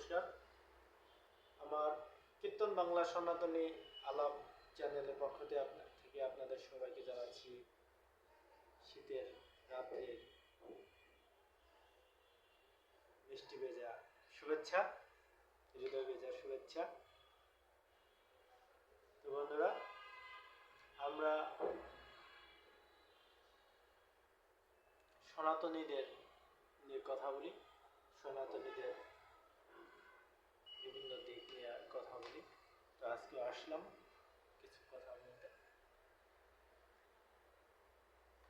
নমস্কার। আমার কীর্তন বাংলা সনাতনী আলাপ চ্যানেলের পক্ষ থেকে আপনাদের সবাইকে জানাচ্ছি শীতের রাত্রের মিষ্টি ভেজা শুভেচ্ছা, হৃদয় ভেজা শুভেচ্ছা। তো বন্ধুরা, আমরা সনাতনীদের নিয়ে কথা বলি, সনাতনীদের বিভিন্ন দিক নিয়ে কথা বলি। তো আজকে আসলাম কিছু কথা বলতে।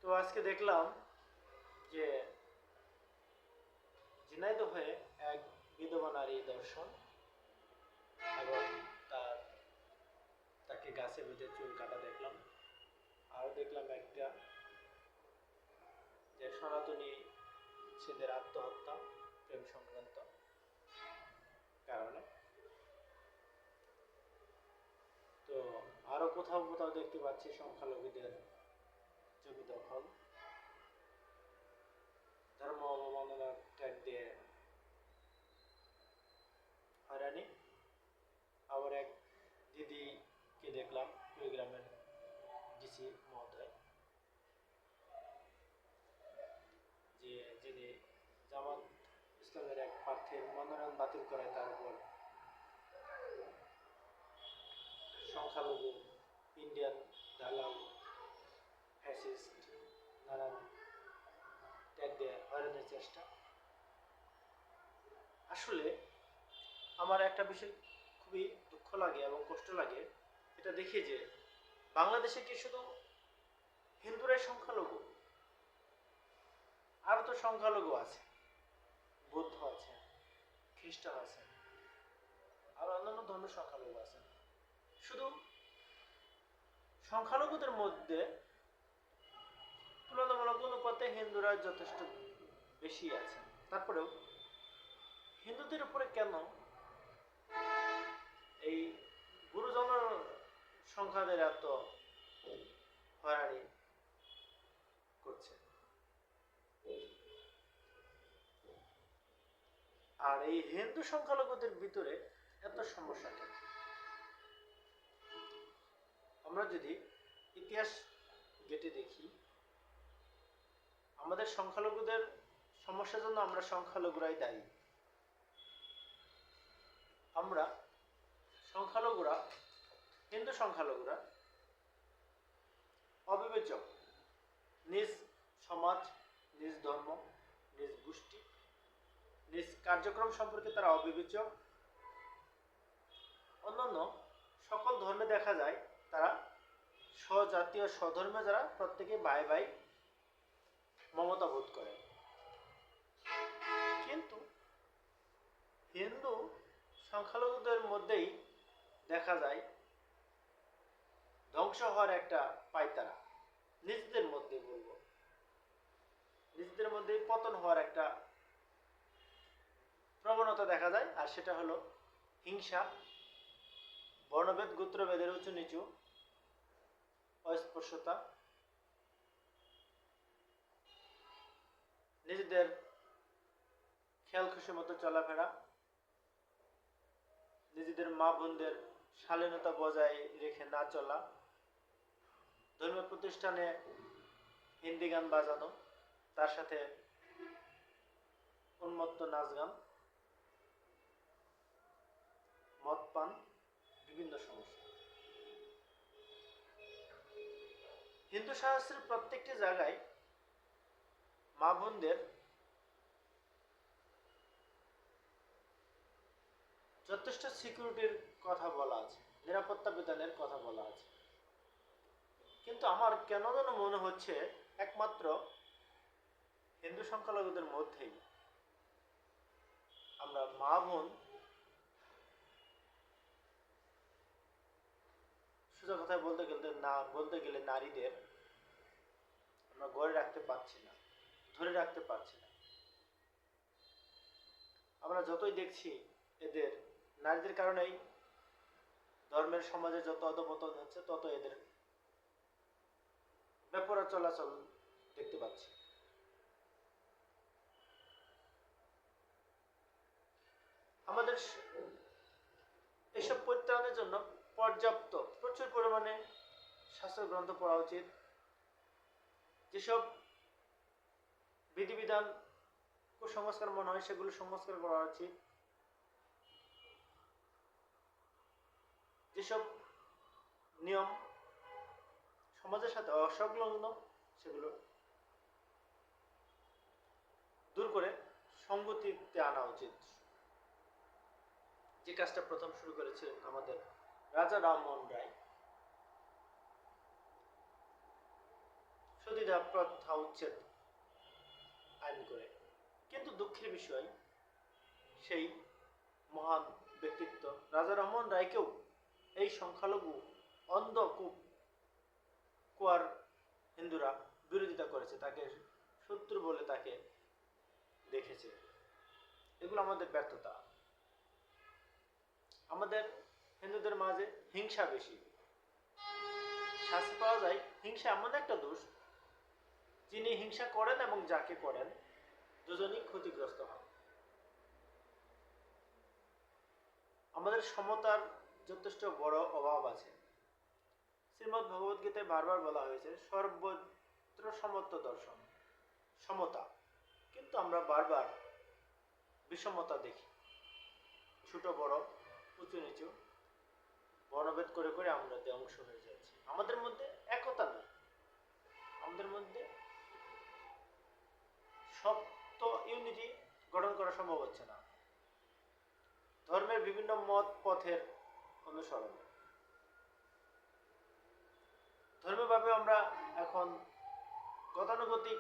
তো আজকে দেখলাম যে ঝিনাইদহে এক বিধবা নারী দর্শন এবং তাকে গাছে বেঁধে চুল কাটা দেখলাম। আর দেখলাম একটা যে সনাতনী ছেলের আত্মহত্যা প্রেম সংক্রান্ত কারণে। তো আরো কোথাও কোথাও দেখতে পাচ্ছি সংখ্যালঘুদের জমি দখল, ধর্ম অবমাননার ট্যাগ দিয়ে হয়রানি। আবার এক দিদিকে দেখলাম কুড়িগ্রামের ডিসি মহোদয়, যিনি জামাত ইসলামের এক প্রার্থীর মনোনয়ন বাতিল করায় তার উপর সংখ্যালঘু, ইন্ডিয়ান দালাল, ফ্যাসিস্ট নানান ট্যাগ দিয়ে হয়রানির চেষ্টা। আসলে আমার একটা বিষয় খুবই দুঃখ লাগে এবং কষ্ট লাগে, এটা দেখি যে বাংলাদেশে কি শুধু হিন্দুরাই সংখ্যালঘু? আরো তো সংখ্যালঘু আছে, বৌদ্ধ আছে, খ্রিস্টান আছে, আর অন্যান্য ধর্মের সংখ্যালঘু আছে। শুধু সংখ্যালঘুদের মধ্যে তুলনামূলক অনুপাতে হিন্দুরা যথেষ্ট বেশি আছে। তারপরেও হিন্দুদের উপরে কেন এই গুরুজন সংখ্যাদের এত হয়রানি করছে? আর এই হিন্দু সংখ্যালঘুদের ভিতরে এত সমস্যা কেন? আমরা যদি ইতিহাস ঘেঁটে দেখি, আমাদের সংখ্যালঘুদের সমস্যার জন্য আমরা সংখ্যালঘুরাই দায়ী। আমরা সংখ্যালঘুরা, হিন্দু সংখ্যালঘুরা অবিবেচক, নিজ সমাজ, নিজ ধর্ম, নিজ গোষ্ঠী, নিজ কার্যক্রম সম্পর্কে তারা অবিবেচক। অন্যান্য সকল ধর্মে দেখা যায় তারা স্বজাতীয় স্বধর্মে যারা প্রত্যেকে ভাই ভাই মমতা বোধ করে, কিন্তু হিন্দু সংখ্যালঘুদের মধ্যেই দেখা যায় ধ্বংস হওয়ার একটা পায়তারা। নিজেদের মধ্যে বলবো, নিজেদের মধ্যেই পতন হওয়ার একটা প্রবণতা দেখা যায়। আর সেটা হলো হিংসা, বর্ণভেদ, গোত্রভেদের উঁচু নিচু, অস্পৃশ্যতা, নিজেদের খেয়াল খুশি মতো চলাফেরা, নিজেদের মা বোনদের শালীনতা বজায় রেখে না চলা, ধর্মীয় প্রতিষ্ঠানে হিন্দি গান বাজানো, তার সাথে উন্মত্ত নাচ গান, মদ পান, বিভিন্ন সমস্যা। হিন্দু শাস্ত্রের প্রত্যেকটি জায়গায় মা বোনদের যথেষ্ট সিকিউরিটির কথা বলা আছে, নিরাপত্তা বিধানের কথা বলা আছে। কিন্তু আমার কেন যেন মনে হচ্ছে একমাত্র হিন্দু সংখ্যালঘুদের মধ্যেই আমরা মা বোন, সোজা কথায় বলতে গেলে নারীদের আমরা গড়ে রাখতে পারছি না, ধরে রাখতে পারছি না। আমরা যতই দেখছি এদের নারীদের কারণেই ধর্মের সমাজে যত অধঃপতন হচ্ছে, তত এদের বেপরোয়া চলাচল দেখতে পাচ্ছি। আমাদের এসব পরিত্রাণের জন্য পর্যাপ্ত প্রচুর পরিমাণে শাস্ত্র গ্রন্থ পড়া উচিত। যেসব বিধিবিধান কুসংস্কার মনে হয় সেগুলো সংস্কার করা উচিত। যেসব নিয়ম সমাজের সাথে অসংলগ্ন সেগুলো দূর করে সঙ্গতিতে আনা উচিত। যে কাজটা প্রথম শুরু করেছিলেন আমাদের রাজা রামমোহন রায়, সতীদাহ প্রথা উচ্ছেদ আইন করে। কিন্তু দুঃখের বিষয়, সেই মহান ব্যক্তিত্ব রাজা রামমোহন রায়কেও এই সংখ্যালঘু অন্ধ কুয়ার হিন্দুরা বিরোধিতা করেছে, তাকে শত্রু বলে তাকে দেখেছে। এগুলো আমাদের ব্যর্থতা। আমাদের হিন্দুদের মাঝে হিংসা বেশি। শাস্তি পাওয়া যায়, হিংসা এমন একটা দোষ, যিনি হিংসা করেন এবং যাকে করেন দুজনই ক্ষতিগ্রস্ত হন। আমাদের সমতার যথেষ্ট বড় অভাব আছে। শ্রীমদ্ ভগবত গীতায় বারবার বলা হয়েছে সর্বত্র সমত্ব দর্শন, সমতা। কিন্তু আমরা বারবার বিষমতা দেখি, ছোট বড়, উঁচু নিচু, বর্ণভেদ করে করে আমরা ধ্বংস হয়ে যাচ্ছি। আমাদের মধ্যে একতা নেই, আমাদের মধ্যে শক্ত ইউনিটি গঠন করা সম্ভব হচ্ছে না। ধর্মের বিভিন্ন মত পথের অনুসরণ, ধর্মীয়ভাবে আমরা এখন গতানুগতিক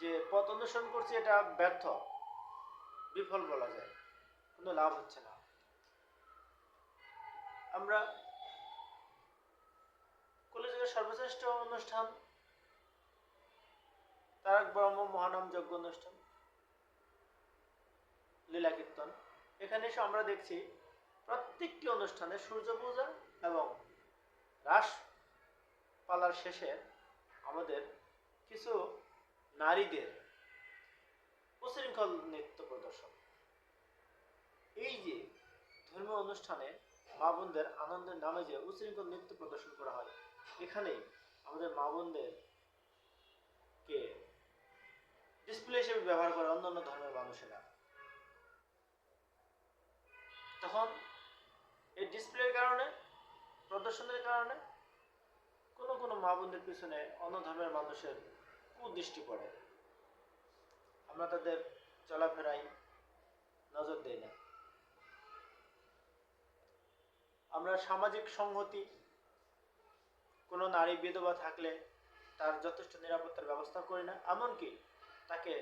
যে পথ অনুসরণ করছি এটা ব্যর্থ, বিফল বলা যায়, কোনো লাভ হচ্ছে না। আমরা কলিযুগের সর্বশ্রেষ্ঠ অনুষ্ঠান তারক ব্রহ্ম মহানাম যজ্ঞ অনুষ্ঠান, লীলা কীর্তন, এখানে এসে আমরা দেখছি প্রত্যেকটি অনুষ্ঠানে সূর্য পূজা এবং রাস পালার শেষে আমাদের কিছু নারীদের উশৃঙ্খল নৃত্য প্রদর্শন। এই যে ধর্মীয় অনুষ্ঠানে মা বোনদের আনন্দের নামে যে উশৃঙ্খল নৃত্য প্রদর্শন করা হয়, এখানে আমাদের মা বোনদেরকে ডিসপ্লে হিসেবে ব্যবহার করে অন্যান্য ধর্মের মানুষেরা। তখন এই ডিসপ্লের কারণে, প্রদর্শনের কারণে কোনো কোনো মা বোনদের পিছনে অন্য ধর্মের মানুষের কুদৃষ্টি পড়ে। আমরা তাদের চলাফেরায় নজর দেই না। আমরা সামাজিক সংহতি, কোনো নারী বিধবা থাকলে তার যথেষ্ট নিরাপত্তার ব্যবস্থা করি না, এমনকি তাকে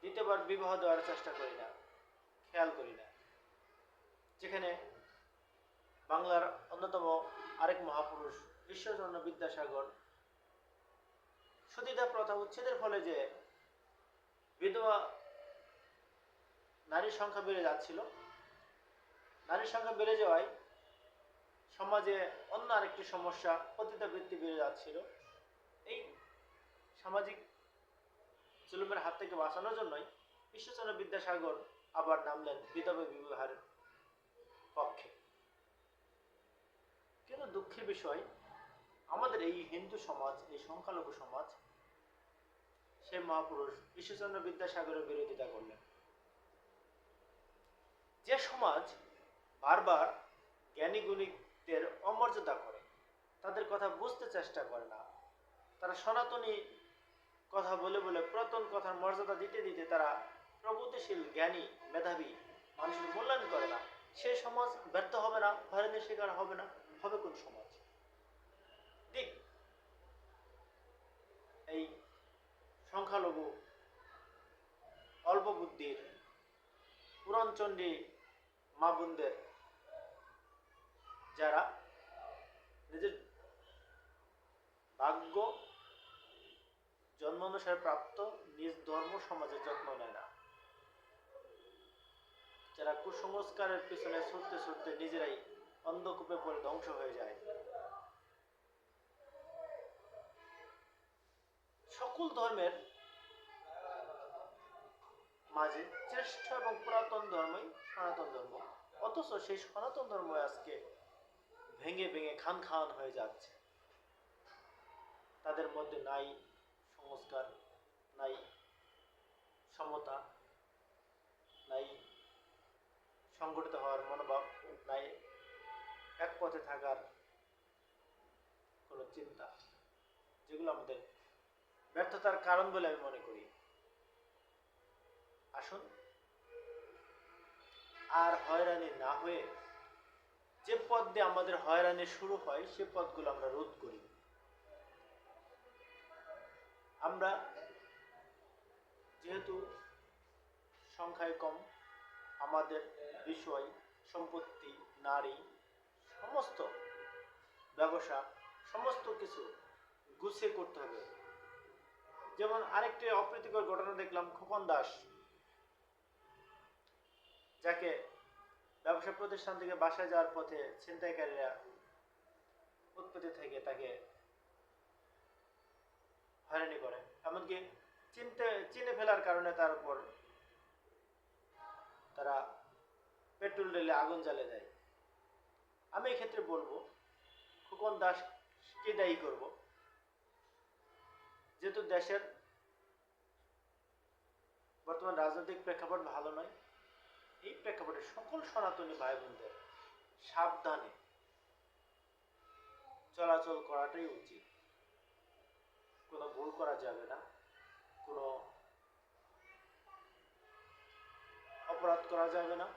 দ্বিতীয়বার বিবাহ দেওয়ার চেষ্টা করি না, খেয়াল করি না। যেখানে বাংলার অন্যতম আরেক মহাপুরুষ ঈশ্বরচন্দ্র বিদ্যাসাগর সতীদাহ প্রথা উচ্ছেদের ফলে যে বিধবা নারীর সংখ্যা বেড়ে যাচ্ছিল, নারীর সংখ্যা বেড়ে যাওয়ায় সমাজে অন্য আরেকটি সমস্যা পতিতাবৃত্তি বেড়ে যাচ্ছিল। এই সামাজিক জুলুমের হাত থেকে বাঁচানোর জন্যই ঈশ্বরচন্দ্র বিদ্যাসাগর আবার নামলেন বিধবা বিবাহের পক্ষে। কিন্তু দুঃখের বিষয়, আমাদের এই হিন্দু সমাজ, এই সংখ্যালঘু সমাজ, সেই মহাপুরুষ ঈশ্বরচন্দ্র বিদ্যাসাগরের বিরোধিতা করলেন। যে সমাজ বারবার জ্ঞানী গুণীদের অমর্যাদা করে, তাদের কথা বুঝতে চেষ্টা করে না, তারা সনাতনী কথা বলে বলে পুরাতন কথার মর্যাদা দিতে দিতে তারা প্রগতিশীল জ্ঞানী মেধাবী মানুষের মূল্যায়ন করে না, সে সমাজ ব্যর্থ হবে না, হয়রানির শিকার হবে না। হবে কোন সমাজ? ঠিক এই সংখ্যালঘু অল্প বুদ্ধির পুরাণচণ্ডী মা বোনদের, যারা নিজের ভাগ্য জন্মানুসারে প্রাপ্ত নিজ ধর্ম সমাজের যত্ন নেয় না, যারা কুসংস্কারের পিছনে ছুটতে ছুটতে নিজেরাই অন্ধকূপে পড়ে ধ্বংস হয়ে যায়। সকল ধর্মের মাঝে শ্রেষ্ঠ এবং পুরাতন ধর্মই সনাতন ধর্ম, অথচ সেই সনাতন ধর্ম আজকে ভেঙে ভেঙে খান খান হয়ে যাচ্ছে। তাদের মধ্যে নাই সংস্কার, নাই সমতা, নাই সংগঠিত হওয়ার মনোভাব, নাই এক পথে থাকার কোনো চিন্তা, যেগুলো আমাদের ব্যর্থতার কারণ বলে আমি মনে করি। আসুন আর হয়রানি না হয়ে যে পথ দিয়ে আমাদের হয়রানি শুরু হয় সে পথগুলো আমরা রোধ করি। আমরা যেহেতু সংখ্যায় কম, আমাদের বিষয়, সম্পত্তি, নারী, সমস্ত ব্যবসা, সমস্ত কিছু গুছিয়ে করতে হবে। যেমন আরেকটি অপ্রীতিকর ঘটনা দেখলাম, খোকন দাস, যাকে ব্যবসা প্রতিষ্ঠান থেকে বাসায় যাওয়ার পথে ছিনতাইকারীরা উৎপত্তি থেকে তাকে হয়রানি করে, এমনকি চিনে ফেলার কারণে তার উপর তারা পেট্রোল ঢেলে আগুন জ্বালিয়ে দেয়। আমি এক্ষেত্রে বলবো খোকন দাসকে দায়ী করব, যেহেতু দেশের বর্তমান রাজনৈতিক প্রেক্ষাপট ভালো নয়। এই প্রেক্ষাপটে সকল সনাতনী ভাই বোনদের সাবধানে চলাচল করাটাই উচিত। কোনো ভুল করা যাবে না, কোনো অপরাধ করা যাবে না।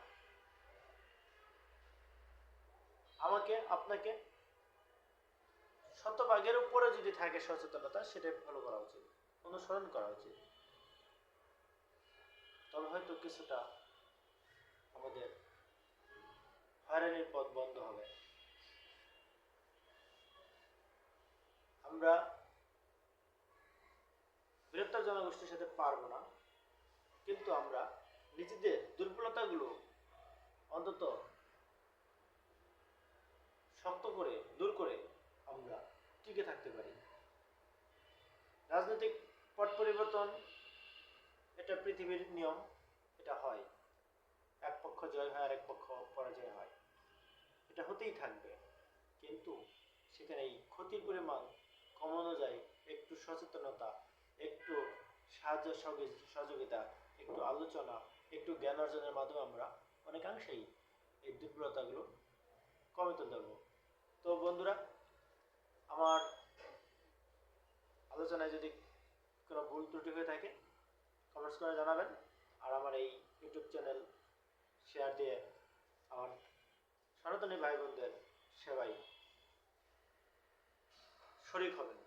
আমাকে আপনাকে শতভাগের উপরে যদি থাকে সচেতনতা, সেটাই ফলো করা উচিত, অনুসরণ করা উচিত। তবে হয়তো কিছুটা আমাদের হয়রানির পথ বন্ধ হবে। আমরা বৃহত্তর জনগোষ্ঠীর সাথে পারবো না, কিন্তু আমরা নিজেদের দুর্বলতাগুলো অন্তত শক্ত করে দূর করে আমরা টিকে থাকতে পারি। রাজনৈতিক পট পরিবর্তন এটা পৃথিবীর নিয়ম, এটা হয়, এক পক্ষ জয় হয় আর এক পক্ষ পরাজয় হয়, এটা হতেই থাকবে। কিন্তু সেখানে এই ক্ষতির পরিমাণ কমানো যায় একটু সচেতনতা, একটু সাহায্য সহযোগিতা, একটু আলোচনা, একটু জ্ঞান অর্জনের মাধ্যমে আমরা অনেকাংশেই এই দুর্বলতাগুলো কমে তুলতে পারবো। তো বন্ধুরা, আমার আলোচনায় যদি কোনো ভুল ত্রুটি হয়ে থাকে কমেন্টস করে জানাবেন, আর আমার এই ইউটিউব চ্যানেল শেয়ার দিয়ে আমার সনাতনী ভাই বোনদের সেবায় শরীক হবেন।